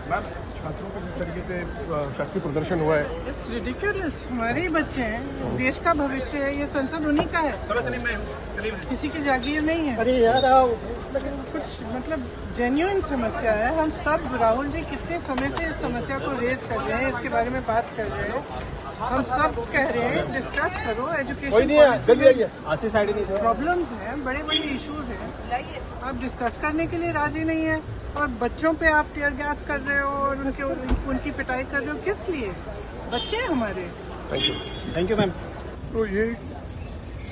Ma'am, छात्रों का जिस तरीके से शक्ति प्रदर्शन हुआ है, इट्स रिडिकुलस। हमारे ही बच्चे हैं, देश का भविष्य है, ये संसद उन्हीं का है, किसी की जागीर नहीं है। अरे यार कुछ मतलब जेन्युइन समस्या है। हम सब, राहुल जी कितने समय से इस समस्या को रेज कर रहे हैं, इसके बारे में बात कर रहे हैं। हम सब कह रहे हैं डिस्कस करो, एजुकेशन प्रॉब्लम्स हैं, बड़े बड़े इश्यूज हैं, आप डिस्कस करने के लिए राजी नहीं है। और बच्चों पे आप टीयर गैस कर रहे हो और उनकी पिटाई कर रहे हो, किस लिए? बच्चे हैं हमारे। Thank you ma'am. तो ये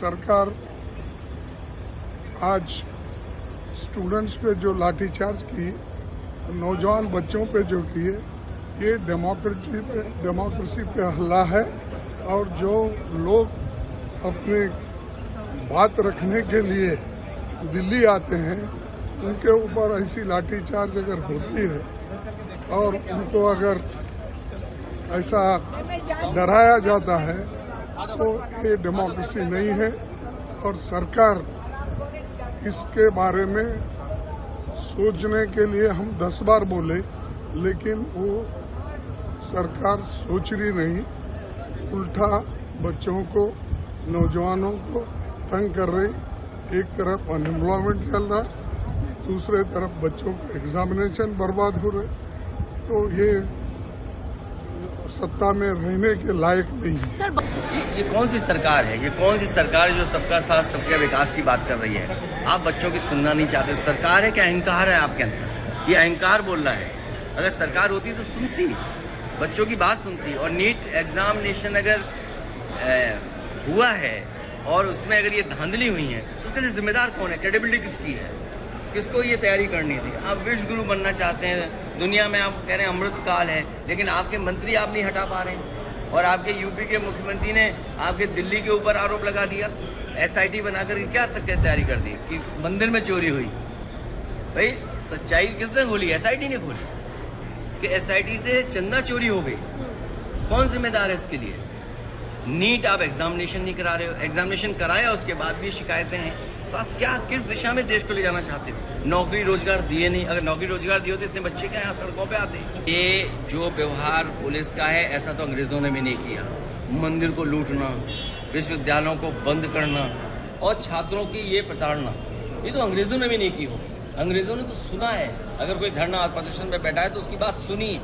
सरकार आज स्टूडेंट्स पे जो लाठीचार्ज की, नौजवान बच्चों पे जो किए, ये डेमोक्रेसी पे हमला है। और जो लोग अपने बात रखने के लिए दिल्ली आते हैं, उनके ऊपर ऐसी लाठीचार्ज अगर होती है और उनको अगर ऐसा डराया जाता है, तो ये डेमोक्रेसी नहीं है। और सरकार इसके बारे में सोचने के लिए हम 10 बार बोले, लेकिन वो सरकार सोच रही नहीं, उल्टा बच्चों को, नौजवानों को तंग कर रही। एक तरफ अनएम्प्लॉयमेंट चल रहा है, दूसरे तरफ बच्चों का एग्जामिनेशन बर्बाद हो रहे। तो ये सत्ता में रहने के लायक नहीं है। सर, ये कौन सी सरकार है? ये कौन सी सरकार है जो सबका साथ सबके विकास की बात कर रही है? आप बच्चों की सुनना नहीं चाहते। सरकार है कि अहंकार है आपके अंदर? ये अहंकार बोल रहा है। अगर सरकार होती तो सुनती, बच्चों की बात सुनती। और नीट एग्जामिनेशन अगर हुआ है और उसमें अगर ये धांधली हुई है, तो उसका जिम्मेदार कौन है? क्रेडिबिलिटी किसकी है? किसको ये तैयारी करनी थी? आप विश्व गुरु बनना चाहते हैं, दुनिया में आप कह रहे हैं अमृत काल है, लेकिन आपके मंत्री आप नहीं हटा पा रहे हैं। और आपके यूपी के मुख्यमंत्री ने आपके दिल्ली के ऊपर आरोप लगा दिया, SIT बना करके क्या तक की तैयारी कर दी कि मंदिर में चोरी हुई। भाई सच्चाई किसने खोली? SIT ने खोली कि SIT से चंदा चोरी हो गई। कौन जिम्मेदार है इसके लिए? नीट आप एग्जामिनेशन नहीं करा रहे हो, एग्जामिनेशन कराया उसके बाद भी शिकायतें हैं। तो आप क्या, किस दिशा में देश को ले जाना चाहते हो? नौकरी रोजगार दिए नहीं। अगर नौकरी रोजगार दिए तो इतने बच्चे क्या यहाँ सड़कों पे आते? ये जो व्यवहार पुलिस का है, ऐसा तो अंग्रेजों ने भी नहीं किया। मंदिर को लूटना, विश्वविद्यालयों को बंद करना और छात्रों की ये प्रताड़ना, ये तो अंग्रेजों ने भी नहीं की हो। अंग्रेजों ने तो सुना है। अगर कोई धरना प्रदर्शन में बैठा है तो उसकी बात सुनी।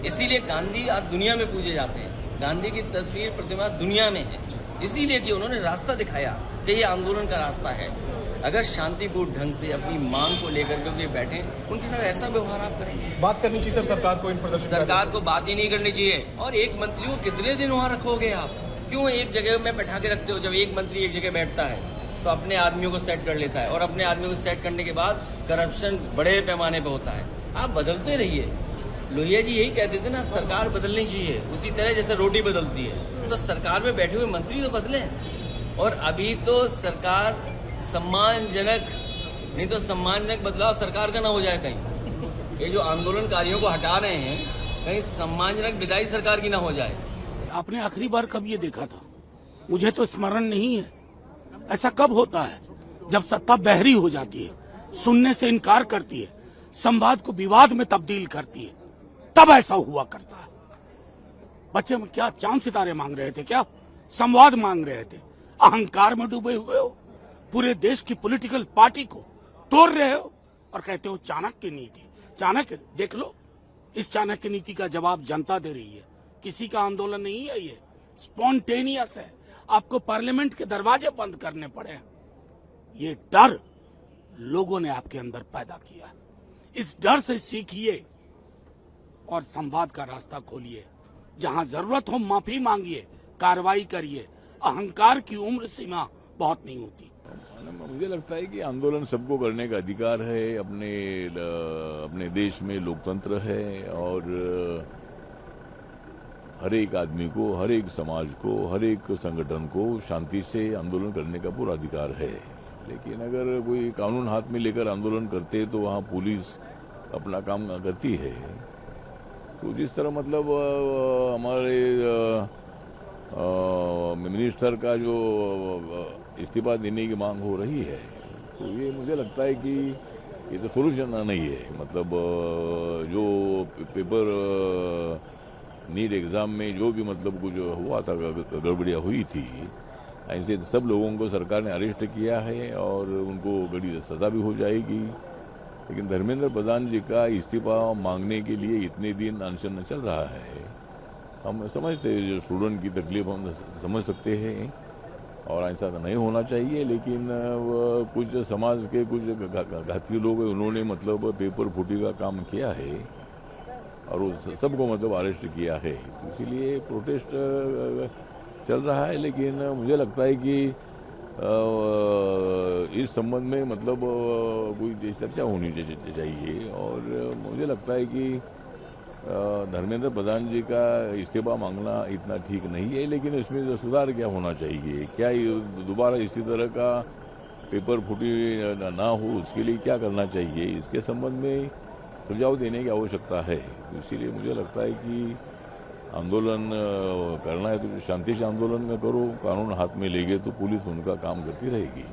इसीलिए गांधी आज दुनिया में पूजे जाते हैं। गांधी की तस्वीर, प्रतिमा दुनिया में है, इसीलिए कि उन्होंने रास्ता दिखाया कि ये आंदोलन का रास्ता है। अगर शांतिपूर्ण ढंग से अपनी मांग को लेकर के बैठे, उनके साथ ऐसा व्यवहार आप करें? बात करनी चाहिए सर सरकार को इन प्रदर्शन। सरकार को बात ही नहीं करनी चाहिए। और एक मंत्री को कितने दिन वहाँ रखोगे आप? क्यों एक जगह में बैठा के रखते हो? जब एक मंत्री एक जगह बैठता है तो अपने आदमियों को सेट कर लेता है, और अपने आदमियों को सेट करने के बाद करप्शन बड़े पैमाने पर होता है। आप बदलते रहिए। लोहिया जी यही कहते थे ना, सरकार बदलनी चाहिए उसी तरह जैसे रोटी बदलती है। तो सरकार में बैठे हुए मंत्री तो बदलें। और अभी तो सरकार सम्मानजनक, नहीं तो सम्मानजनक बदलाव सरकार का ना हो जाए कहीं। ये जो आंदोलनकारियों को हटा रहे हैं, कहीं सम्मानजनक विदाई सरकार की ना हो जाए। आपने आखिरी बार कब ये देखा था? मुझे तो स्मरण नहीं है। ऐसा कब होता है? जब सत्ता बहरी हो जाती है, सुनने से इनकार करती है, संवाद को विवाद में तब्दील करती है, तब ऐसा हुआ करता है। बच्चे में क्या चांद सितारे मांग रहे थे? क्या संवाद मांग रहे थे? अहंकार में डूबे हुए हो, पूरे देश की पॉलिटिकल पार्टी को तोड़ रहे हो और कहते हो चाणक्य नीति। चाणक्य देख लो, इस चाणक्य नीति का जवाब जनता दे रही है। किसी का आंदोलन नहीं है, ये स्पॉन्टेनियस है। आपको पार्लियामेंट के दरवाजे बंद करने पड़े। ये डर लोगों ने आपके अंदर पैदा किया। इस डर से सीखिए और संवाद का रास्ता खोलिए। जहां जरूरत हो माफी मांगिए, कार्रवाई करिए। अहंकार की उम्र सीमा बहुत नहीं होती। मुझे लगता है कि आंदोलन सबको करने का अधिकार है। अपने देश में लोकतंत्र है और हर एक आदमी को, हर एक समाज को, हर एक संगठन को शांति से आंदोलन करने का पूरा अधिकार है। लेकिन अगर कोई कानून हाथ में लेकर आंदोलन करते तो वहाँ पुलिस अपना काम करती है। तो जिस तरह मतलब हमारे मिनिस्टर का जो इस्तीफा देने की मांग हो रही है, तो ये मुझे लगता है कि ये तो सोल्यूशन नहीं है। मतलब जो पेपर नीट एग्ज़ाम में जो भी मतलब कुछ हुआ था, गड़बड़ियाँ हुई थी, ऐसे सब लोगों को सरकार ने अरेस्ट किया है और उनको बड़ी सज़ा भी हो जाएगी। लेकिन धर्मेंद्र प्रधान जी का इस्तीफा मांगने के लिए इतने दिन अनशन चल रहा है। हम समझते हैं जो स्टूडेंट की तकलीफ हम समझ सकते हैं और ऐसा तो नहीं होना चाहिए, लेकिन कुछ समाज के कुछ घाती लोग उन्होंने मतलब पेपर फूटी का काम किया है और वो सबको मतलब अरेस्ट किया है। इसीलिए प्रोटेस्ट चल रहा है। लेकिन मुझे लगता है कि इस संबंध में मतलब कोई चर्चा होनी चाहिए और मुझे लगता है कि धर्मेंद्र प्रधान जी का इस्तीफा मांगना इतना ठीक नहीं है। लेकिन इसमें सुधार क्या होना चाहिए, क्या दोबारा इसी तरह का पेपर फूटी ना हो, उसके लिए क्या करना चाहिए, इसके संबंध में सुझाव देने की आवश्यकता है। इसीलिए मुझे लगता है कि आंदोलन करना है तो शांति से आंदोलन में करो, कानून हाथ में लेंगे तो पुलिस उनका काम करती रहेगी।